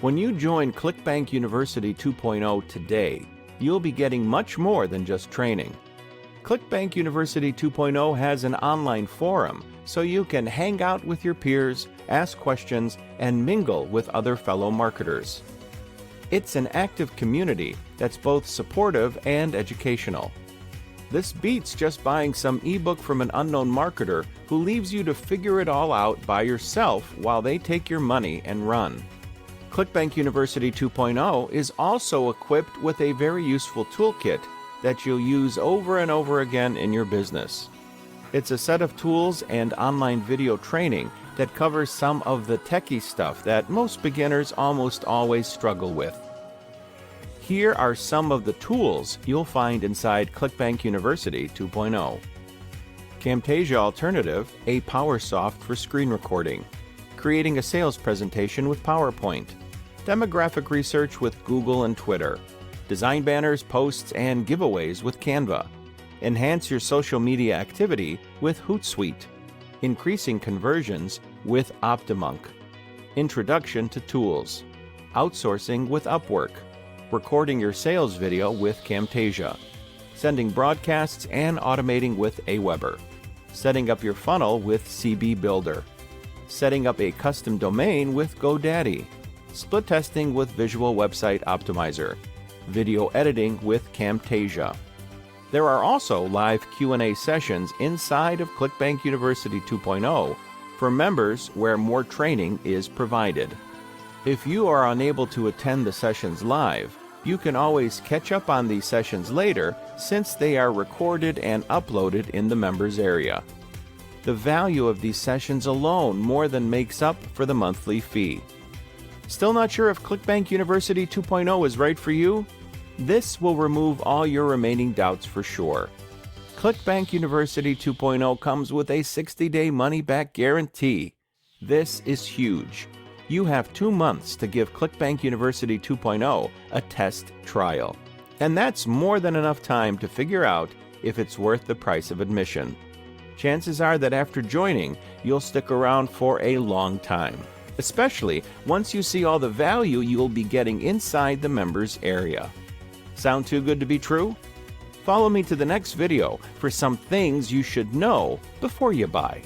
When you join Clickbank University 2.0 today, you'll be getting much more than just training. Clickbank University 2.0 has an online forum, so you can hang out with your peers, ask questions, and mingle with other fellow marketers. It's an active community that's both supportive and educational. This beats just buying some ebook from an unknown marketer who leaves you to figure it all out by yourself while they take your money and run. Clickbank University 2.0 is also equipped with a very useful toolkit that you'll use over and over again in your business. It's a set of tools and online video training that covers some of the techie stuff that most beginners almost always struggle with. Here are some of the tools you'll find inside Clickbank University 2.0. Camtasia Alternative, a PowerSoft for screen recording. Creating a sales presentation with PowerPoint. Demographic research with Google and Twitter. Design banners, posts, and giveaways with Canva. Enhance your social media activity with Hootsuite. Increasing conversions with Optimonk. Introduction to tools. Outsourcing with Upwork. Recording your sales video with Camtasia. Sending broadcasts and automating with Aweber. Setting up your funnel with CB Builder. Setting up a custom domain with GoDaddy. Split testing with Visual Website Optimizer. Video editing with Camtasia. There are also live Q&A sessions inside of Clickbank University 2.0 for members where more training is provided. If you are unable to attend the sessions live, you can always catch up on these sessions later since they are recorded and uploaded in the members area. The value of these sessions alone more than makes up for the monthly fee. Still not sure if Clickbank University 2.0 is right for you? This will remove all your remaining doubts for sure. Clickbank University 2.0 comes with a 60-day money-back guarantee. This is huge. You have 2 months to give Clickbank University 2.0 a test trial. And that's more than enough time to figure out if it's worth the price of admission. Chances are that after joining, you'll stick around for a long time, especially once you see all the value you'll be getting inside the members area. Sound too good to be true? Follow me to the next video for some things you should know before you buy.